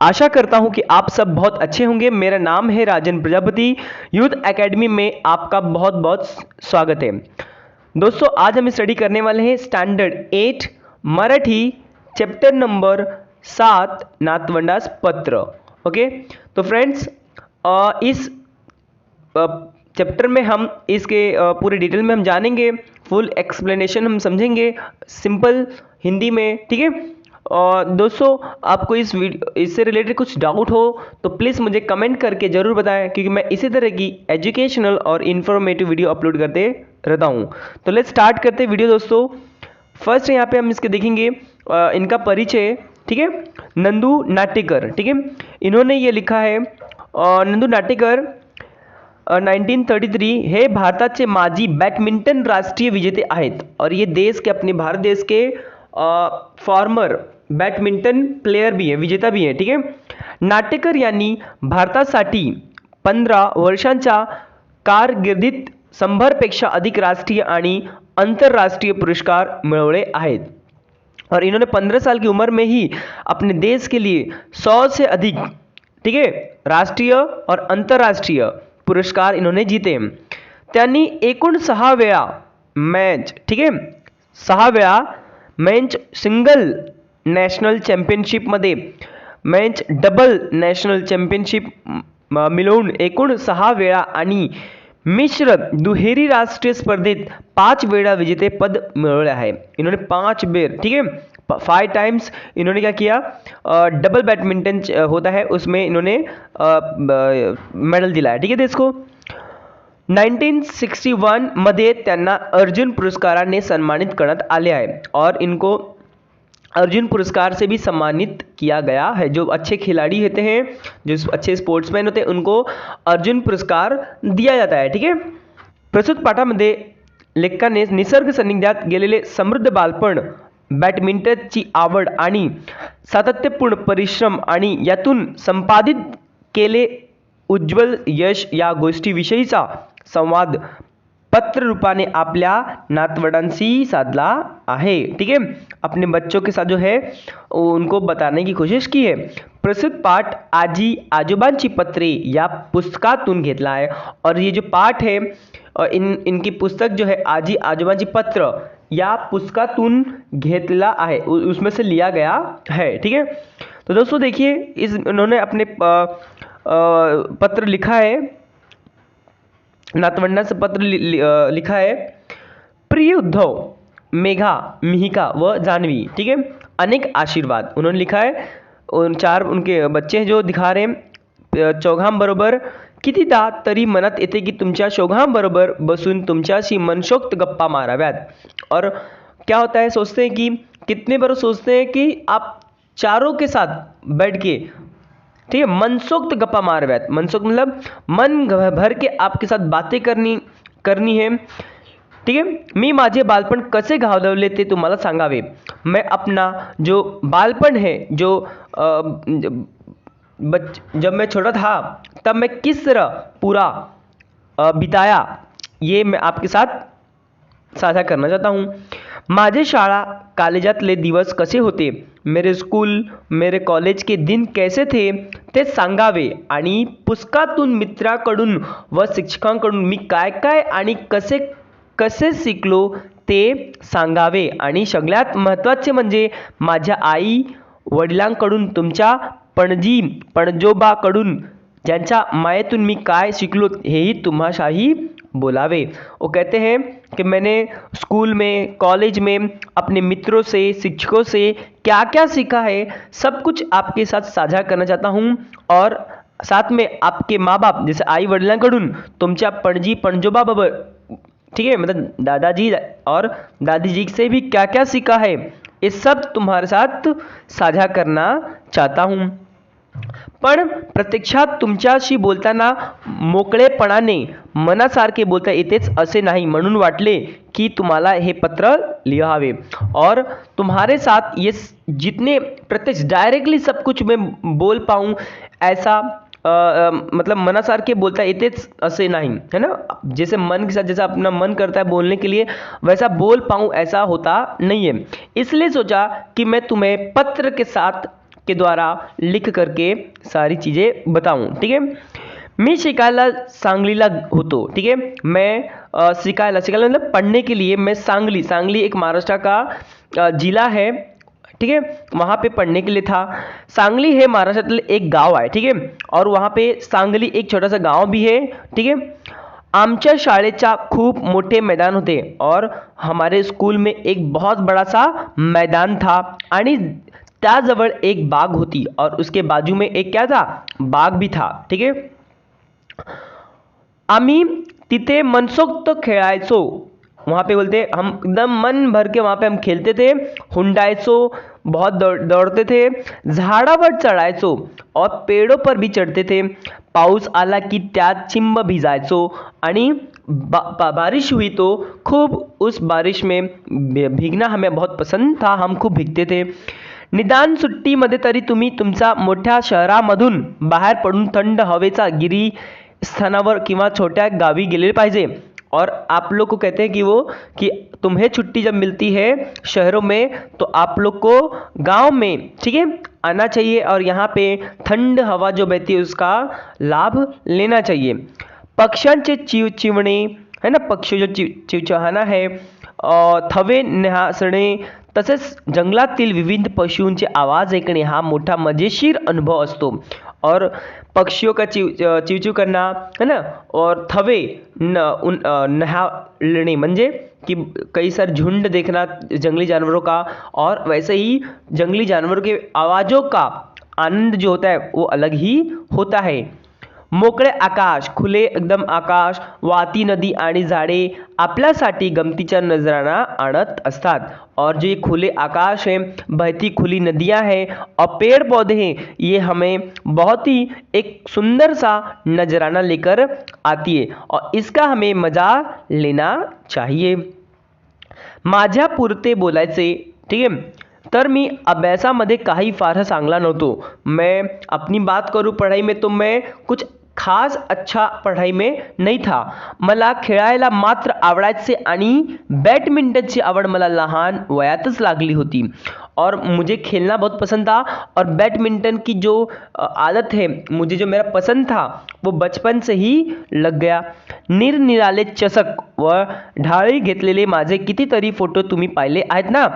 आशा करता हूं कि आप सब बहुत अच्छे होंगे। मेरा नाम है राजन प्रजापति। यूथ एकेडमी में आपका बहुत बहुत स्वागत है। दोस्तों, आज हम स्टडी करने वाले हैं स्टैंडर्ड 8 मराठी चैप्टर नंबर 7 नातवंडास पत्र। ओके, तो फ्रेंड्स, इस चैप्टर में हम इसके पूरे डिटेल में हम जानेंगे, फुल एक्सप्लेनेशन हम समझेंगे सिंपल हिंदी में। ठीक है, और दोस्तों, आपको इससे रिलेटेड कुछ डाउट हो तो प्लीज़ मुझे कमेंट करके ज़रूर बताएं, क्योंकि मैं इसी तरह की एजुकेशनल और इन्फॉर्मेटिव वीडियो अपलोड करते रहता हूँ। तो लेट्स स्टार्ट करते हैं वीडियो दोस्तों। फर्स्ट यहाँ पे हम इसके देखेंगे इनका परिचय। ठीक है, नंदू नाटेकर। ठीक है, इन्होंने ये लिखा है, नंदू नाटेकर 1933 हे भारताचे माजी बॅडमिंटन राष्ट्रीय विजेते आहेत, और ये देश के अपने भारत देश के फॉर्मर बॅडमिंटन प्लेयर भी है, विजेता भी है। ठीक है, नाटेकर यांनी भारतासाठी 15 वर्षांच्या कारकिर्दीत 100पेक्षा अधिक राष्ट्रीय आणि अंतरराष्ट्रीय पुरस्कार मिळवले आहेत, और इन्होंने 15 साल की उम्र में ही अपने देश के लिए 100 से अधिक, ठीक है, राष्ट्रीय और अंतरराष्ट्रीय पुरस्कार इन्होंने जीते। त्यांनी एकूण 6 वेळा मॅच, ठीक आहे, 6 वेळा मॅच सिंगल नॅशनल चॅम्पियनशिपमध्ये मॅच डबल नॅशनल चॅम्पियनशिप मिळवून एकूण 6 वेळा आणि मिश्र दुहेरी राष्ट्रीय स्पर्धेत 5 वेळा विजेतेपद मिळवले आहे। इन्होंने 5 बेर, ठीक है, 5 टाइम्स इन्होंने क्या किया, डबल बैडमिंटन होता है उसमें इन्होंने मेडल दिला है। ठीक है, इसको 1961 मध्ये त्यांना अर्जुन पुरस्काराने सन्मानित करण्यात आले आहे, और इनको अर्जुन पुरस्कार से भी सम्मानित किया गया है। जो अच्छे खिलाड़ी होते हैं, जो अच्छे स्पोर्ट्समैन होते हैं, उनको अर्जुन पुरस्कार दिया जाता है। ठीक है, प्रस्तुत पाठामध्ये लेखकाने निसर्ग सान्निध्यात गेलेले समृद्ध बालपण, बॅडमिंटनची आवड आणि सातत्यपूर्ण परिश्रम आणि यातून संपादित केले उज्ज्वल यश या गोष्टीविषयीचा संवाद पत्र रूपाने आपल्या नातवंडांशी साधला आहे। ठीक है, अपने बच्चों के साथ जो है उनको बताने की कोशिश की है। प्रस्तुत पाठ आजी आजोबांची पत्रे या पुस्तकातून घेतला आहे, और ये जो पाठ है इनकी पुस्तक जो है आजी आजोबांची पत्र या पुस्तकातून घेतला है, उसमें से लिया गया है। ठीक है, तो दोस्तों देखिए, इन्होंने अपने पत्र लिखा है, नातवंडांचं पत्र लिखा है। प्रिय उद्धव, मेघा, मिहिका व जान्हवी, ठीक है, अनेक आशीर्वाद उन्होंने लिखा है। उन 4 उनके बच्चे हैं जो दिखा रहे हैं। चौघांबरोबर कितीदा तरी मनात येते की तुमच्या शोघांबरोबर बसून तुमच्याशी मनसोक्त गप्पा माराव्यात। और क्या होता है, सोचते हैं कि कितने बार सोचते हैं कि आप चारों के साथ बैठ के, ठीक है, मनसोक्त गप्पा मारव्यात। मनसोक्त मतलब मन भर के आपके साथ बातें करनी है। ठीक है, मी माझे बालपण कसे घालवले ते तुम्हाला सांगावे। मैं अपना जो बालपण है, जो जब मैं छोटा था तब मैं किस तरह पूरा बिताया, ये मैं आपके साथ साझा करना चाहता हूँ। माझे शाळा कॉलेजातले दिवस कसे होते, मेरे स्कूल मेरे कॉलेज के दिन कैसे थे ते सांगावे, आणि पुस्तकातून मित्राकडून व शिक्षकांकडून मी काय काय आणि कसे कसे शिकलो ते सांगावे, आणि सगळ्यात महत्त्वाचे म्हणजे माझ्या आई वडिलांकडून, तुमच्या पणजी पणजोबाकडून ज्यांच्या मायेतून मी काय शिकलो हेही तुम्हाशाही बोलावे। वो कहते हैं कि मैंने स्कूल में, कॉलेज में अपने मित्रों से, शिक्षकों से क्या क्या सीखा है, सब कुछ आपके साथ साझा करना चाहता हूँ, और साथ में आपके माँ बाप जैसे आई वडिलांकडून तुमच्या पणजी पणजोबा बाबा, ठीक है, मतलब दादाजी और दादी जी से भी क्या क्या सीखा है, ये सब तुम्हारे साथ साझा करना चाहता हूँ। पण प्रत्यक्षात तुमच्याशी बोलताना मोकळेपणाने मनासारखे बोलता येतेच असे नाही, म्हणून वाटले की तुम्हाला हे पत्र लिहावे, और तुम्हारे साथ ये जितने प्रत्यक्ष डायरेक्टली सब कुछ मैं बोल पाऊँ ऐसा मतलब मनासारखे बोलता येतेच असे नहीं, है ना, जैसे मन के साथ जैसा अपना मन करता है बोलने के लिए वैसा बोल पाऊँ ऐसा होता नहीं है। इसलिए सोचा कि मैं तुम्हें पत्र के साथ के द्वारा लिख करके सारी चीज़ें बताऊं, ठीक है। मी शिकायला सांगलीला होतो, ठीक है। मैं शिकायला मतलब पढ़ने के लिए मैं सांगली एक महाराष्ट्र का जिला है, ठीक है, वहाँ पे पढ़ने के लिए था। सांगली हे महाराष्ट्रातलं एक गाव आहे, ठीक है, और वहाँ पे सांगली एक छोटा सा गाव भी है, ठीक है। आमच्या शाळेचा खूप मोठे मैदान होते और हमारे स्कूल में एक बहुत बड़ा सा मैदान था आणि त्याजवळ एक बाग होती और उसके बाजू में एक क्या था, बाग भी था, ठीक है। आम्ही तिथे मनसोक्त खेळायचो, वहाँ पे बोलते हम एकदम मन भर के वहाँ पे हम खेलते थे, हुंडायचो, बहुत दौड़ते थे, झाडावर चढायचो और पेड़ों पर भी चढ़ते थे। पाऊस आला की त्यात चिंब भिजायचो आणि बारिश हुई तो खूब उस बारिश में भीगना हमें बहुत पसंद था, हम खूप भीगते थे। निदान सुट्टीमध्ये तरी तुम्ही तुमच्या मोठ्या शहरामधून बाहेर पडून थंड हवेचा गिरी स्थानावर किंवा छोट्या गावी गेले पाहिजे। और आप लोग को कहते हैं कि तुम्हें छुट्टी जब मिलती है शहरों में तो आप लोग को गांव में, ठीक है, आना चाहिए और यहाँ पे ठंड हवा जो बहती है उसका लाभ लेना चाहिए। पक्ष्यांचे चिवचिवणे है ना, पक्षी जो चिवचिवाना है, थवे न्हासणे तसेच जंगलातील विविध पशूंचे आवाज ऐकणे हा मोठा मजेशीर अनुभव असतो। और पक्षियों का चिवचिव करना है ना, और थवे नहाने म्हणजे कि कई सारे झुंड देखना जंगली जानवरों का, और वैसे ही जंगली जानवरों के आवाज़ों का आनंद जो होता है वो अलग ही होता है। मोकळे आकाश, खुले एकदम आकाश, वाहती नदी आणि झाडे आपल्यासाठी गमतीच्या नजराना आणत असतात। और जो ये खुले आकाश है, बहती खुली नदियां हैं और पेड़ पौधे हैं, ये हमें बहुत ही एक सुंदर सा नजराना लेकर आती है और इसका हमें मज़ा लेना चाहिए। माझ्या पुरते बोलायचे, ठीक है, तर मी अभ्यासामध्ये काही फार चांगला नव्हतो। मैं अपनी बात करूँ पढ़ाई में तो मैं कुछ खास अच्छा पढ़ाई में नहीं था। मला खेळायला मात्र आवडायचे आणि बॅडमिंटनची आवड मला लहान वयातच लागली होती और मुझे खेलना बहुत पसंद था। और बैडमिंटन की जो आदत है, मुझे जो मेरा पसंद था वो बचपन से ही लग गया। निरनिराले चषक व ढाळी घेतलेले माझे कितीतरी फोटो तुम्ही पाहिले आहेत ना।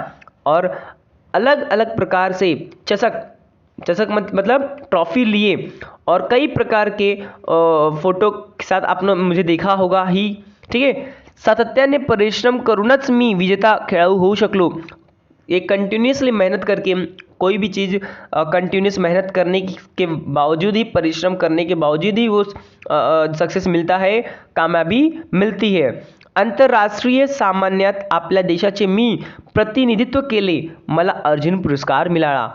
और अलग अलग प्रकार से चषक मतलब ट्रॉफी लिए और कई प्रकार के फोटो के साथ आपने मुझे देखा होगा ही, ठीक है। सातत्याने परिश्रम करूनच मी विजेता खेळाडू होऊ शकलो। एक कंटिन्यूसली मेहनत करके कोई भी चीज़ कंटिन्यूस मेहनत करने के बावजूद ही, परिश्रम करने के बावजूद ही वो सक्सेस मिलता है, कामयाबी मिलती है। आंतरराष्ट्रीय सामन्यात आपल्या देशाचे मी प्रतिनिधित्व केले, मला अर्जुन पुरस्कार मिळाला।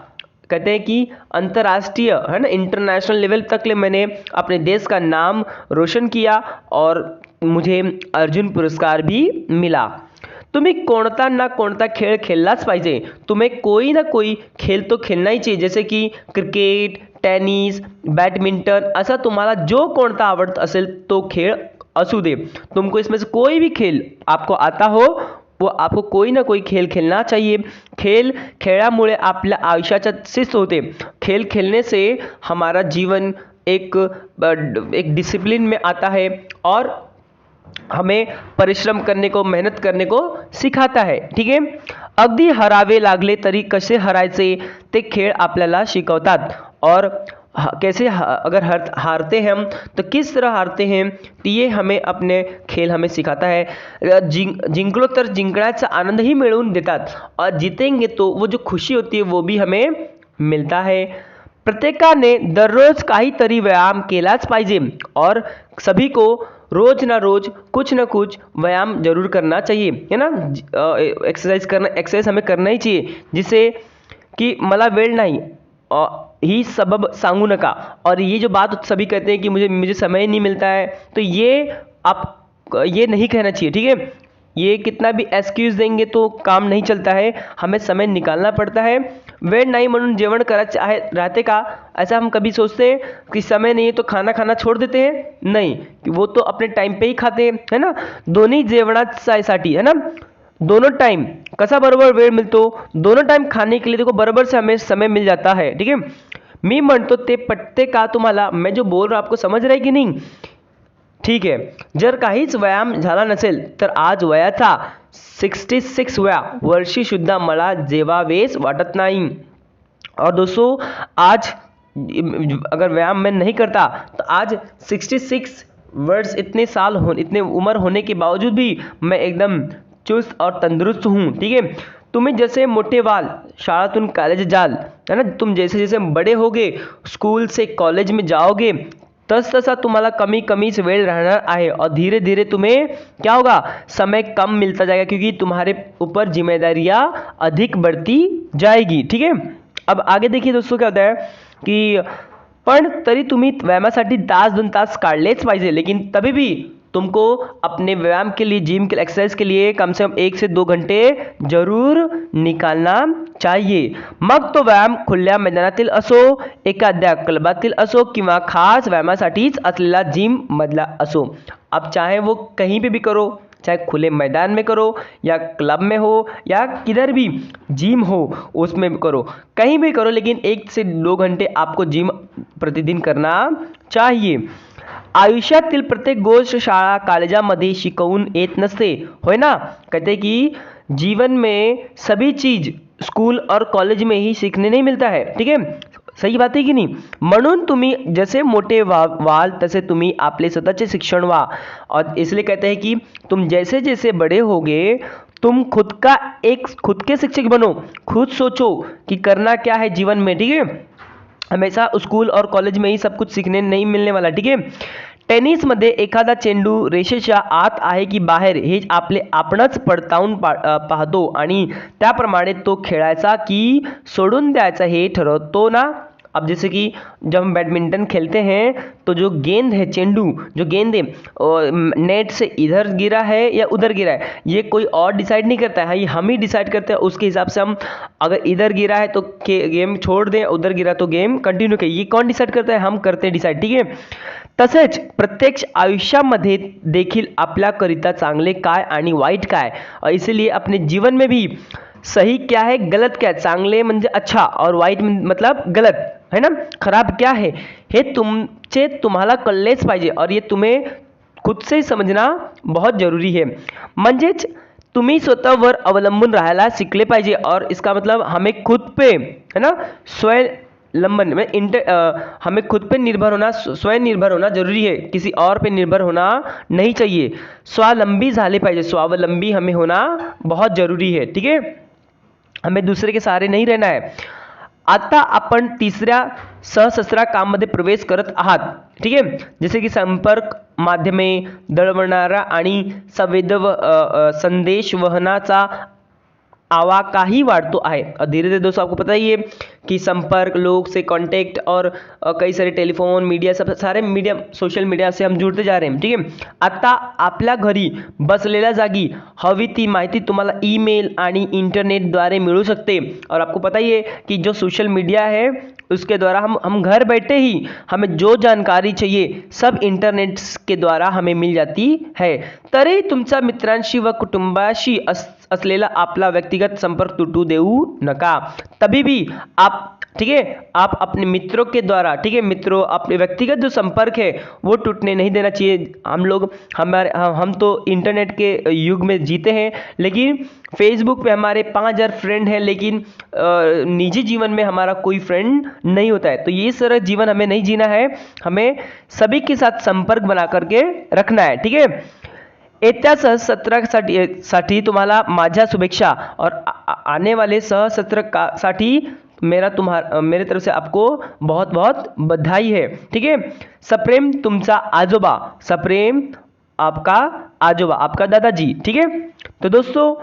कहते हैं कि अंतर्राष्ट्रीय है ना, इंटरनेशनल लेवल तक ले मैंने अपने देश का नाम रोशन किया और मुझे अर्जुन पुरस्कार भी मिला। तुम्ही कोणता ना कोणता खेळ खेळलाच पाहिजे, तुम्हें कोई ना कोई खेल तो खेलना ही चाहिए, जैसे कि क्रिकेट, टेनिस, बैडमिंटन, असा तुम्हाला जो कोणता आवडत असेल तो खेळ असू दे। तुमको इसमें से कोई भी खेल आपको आता हो वो आपको कोई ना कोई खेल खेलना चाहिए। खेल खेळामुळे आपल्या आयुष्याचा शिस्त होते। खेल खेलने से हमारा जीवन एक डिसिप्लिन में आता है और हमें परिश्रम करने को, मेहनत करने को सिखाता है, ठीक है। अगदी हरावे लागले तरी कसे हरायचे ते खेळ आपल्याला शिकवतात और कैसे अगर हारते हैं हम तो किस तरह हारते हैं, तो ये हमें अपने खेल हमें सिखाता है। जिंकलो तर जिंकण्याचा आनंद ही मिळवून देतात और जीतेंगे तो वो जो खुशी होती है वो भी हमें मिलता है। प्रत्येकाने दररोज काहीतरी व्यायाम केलाच पाहिजे और सभी को रोज ना रोज कुछ ना कुछ व्यायाम जरूर करना चाहिए, है ना। एक्सरसाइज हमें करना ही चाहिए, जिससे कि मला वेळ नहीं ही सबब सांगू नका। और ये जो बात सभी कहते हैं कि मुझे समय नहीं मिलता है, तो ये नहीं कहना चाहिए, ठीक है। ये कितना भी एक्सक्यूज देंगे तो काम नहीं चलता है, हमें समय निकालना पड़ता है। वेळ नाही म्हणून जेवण करायचं आहे रहते का, ऐसा हम कभी सोचते हैं कि समय नहीं है तो खाना खाना छोड़ देते हैं? नहीं, वो तो अपने टाइम पे ही खाते हैं, है ना। दोन्ही जेवणासाठी, है ना, दोनों टाइम कसा बरोबर वेळ मिळतो, दोनों टाइम खाने के लिए देखो बरोबर से हमें समय मिल जाता है, ठीक है। मी म्हणतो ते पटते का तुम्हाला, मैं जो बोल रहा हूं आपको समझ रहा है की नाही, ठीक आहे। जर काहीच व्यायाम झाला नसेल तर आज वयाचा 66व्या वर्षी सुद्धा मला जेवावेस वाटत नाही। और दोस्तों आज अगर व्यायाम मैं नहीं करता तो आज 66 वर्ष इतने साल हो इतने उम्र होने के बावजूद भी मैं एकदम चुस्त और तंदुरुस्त हूँ, ठीक है। तुम्ही जैसे मोठे व्हाल शाळातून कॉलेज जाल है ना, तुम जैसे जैसे बड़े होगे स्कूल से कॉलेज में जाओगे तस तसा तुम्हाला कमी कमीच वेळ राहणार आहे और धीरे धीरे तुम्हें क्या होगा, समय कम मिलता जाएगा क्योंकि तुम्हारे ऊपर जिम्मेदारियां अधिक बढ़ती जाएगी, ठीक है। अब आगे देखिए दोस्तों क्या होता है की पण तरी तुम्ही व्यायामासाठी तास 2 तास काढलेच पाहिजे, लेकिन तभी भी तुमको अपने व्यायाम के लिए जिम के एक्सरसाइज के लिए कम से कम 1 से 2 घंटे जरूर निकालना चाहिए। मग तो व्यायाम खुल्या मैदानातील असो, एखाद्या क्लबातील असो किंवा खास व्यायामासाठीच असलेला जिम मधला असो। अब चाहे वो कहीं पे भी करो, चाहे खुले मैदान में करो या क्लब में हो या किधर भी जिम हो उसमें करो, कहीं भी करो, लेकिन 1 से 2 घंटे आपको जिम प्रतिदिन करना चाहिए। आयुष्यातील प्रत्येक गोष्ट शाळा कॉलेजामध्ये शिकवून येत नसते, होय ना। कहते कि जीवन में सभी चीज स्कूल और कॉलेज में ही सीखने नहीं मिलता है, ठीक है। सही बात आहे की नाही। म्हणून तुम्ही जसे मोठे व्हाल तसे तुम्ही आपले स्वतःचे शिक्षण व्हा, और इसलिए कहते हैं कि तुम जैसे जैसे बड़े होगे तुम खुद के शिक्षक बनो, खुद सोचो कि करना क्या है जीवन में, ठीक है। हमेशा स्कूल और कॉलेज में ही सब कुछ सीखने नहीं मिलने वाला, ठीक है। टेनिसमध्ये एखादा चेंडू रेषेच्या आत आहे की बाहेर हे आपणच पडताळून पाहतो आणि त्याप्रमाणे तो खेळायचा की सोडून द्यायचा हे ठरवतो ना। अब जैसे कि जब हम बैडमिंटन खेलते हैं तो जो गेंद है, चेंडू जो गेंद है नेट से इधर गिरा है या उधर गिरा है ये कोई और डिसाइड नहीं करता है, ये हम ही डिसाइड करते हैं। उसके हिसाब से हम अगर इधर गिरा है तो गेम छोड़ दें, उधर गिरा तो गेम कंटिन्यू करें, ये कौन डिसाइड करता है, हम करते हैं डिसाइड, ठीक है। तसेच प्रत्यक्ष आयुष्यामध्ये देखील आपल्याकरिता चांगले काय आणि वाईट काय, इसलिए अपने जीवन में भी सही क्या है गलत क्या है, चांगले म्हणजे अच्छा और वाईट मतलब गलत है ना, खराब क्या है हे तुम्हाला कळलेच पाहिजे और ये तुम्हें खुद से समझना बहुत जरूरी है। म्हणजेच तुम्ही स्वतःवर अवलंबून राहायला शिकले पाहिजे और इसका मतलब हमें खुद पे है ना स्वावलंबन में हमें खुद पे निर्भर होना, स्वयं निर्भर होना जरूरी है, किसी और पे निर्भर होना नहीं चाहिए। स्वावलंबी झाले पाहिजे, स्वावलंबी हमें होना बहुत जरूरी है, ठीक है। हमें दूसरे के सहारे नहीं रहना है। आता आपण तिसऱ्या सहस्त्र काममध्ये प्रवेश करत आहात, ठीक है। जैसे कि संपर्क माध्यमे, दळवणारा आणि संदेश वहनाचा आवाकाही वाढतो आहे। धीरे धीरे दोस्तों आपको पता ही है कि संपर्क, लोग से कांटेक्ट और कई सारे टेलीफोन मीडिया सब सारे मीडिया सोशल मीडिया से हम जुड़ते जा रहे हैं, ठीक है। आता आपल्या घरी बसलेल्या जागी हवी ती माहिती तुम्हाला ईमेल आणि इंटरनेटद्वारे मिळू सकते। और आपको पता ही है कि जो सोशल मीडिया है उसके द्वारा हम घर बैठे ही हमें जो जानकारी चाहिए सब इंटरनेट के द्वारा हमें मिल जाती है। तरी तुमच्या मित्रांशी व कुटुंबाशी असलेला आपला व्यक्तिगत संपर्क तुटू देऊ नका। तभी भी आप, ठीक है, आप अपने मित्रों के द्वारा, ठीक है, मित्रों अपने व्यक्तिगत जो संपर्क है वो टूटने नहीं देना चाहिए। हम तो इंटरनेट के युग में जीते हैं, लेकिन फेसबुक पे हमारे 5000 फ्रेंड हैं, लेकिन निजी जीवन में हमारा कोई फ्रेंड नहीं होता है। तो ये सारा जीवन हमें नहीं जीना है, हमें सभी के साथ संपर्क बना करके रखना है, ठीक है। येत्या सहसत्रासाठी तुम्हाला माझ्या शुभेच्छा और आने वाले सहसत्रासाठी मेरे तरफ से आपको बहुत बहुत बधाई है, ठीक है। सप्रेम तुमचा आजोबा, सप्रेम आपका आजोबा, आपका दादाजी, ठीक है। तो दोस्तों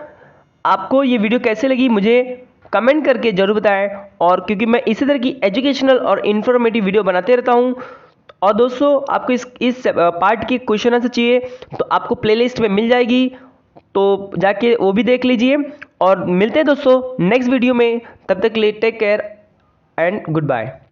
आपको ये वीडियो कैसे लगी मुझे कमेंट करके जरूर बताएं, और क्योंकि मैं इसी तरह की एजुकेशनल और इन्फॉर्मेटिव वीडियो बनाते रहता हूँ। और दोस्तों आपको इस पार्ट की क्वेश्चन आंसर चाहिए तो आपको प्लेलिस्ट में मिल जाएगी, तो जाके वो भी देख लीजिए। और मिलते हैं दोस्तों नेक्स्ट वीडियो में, तब तक के लिए take care and good bye.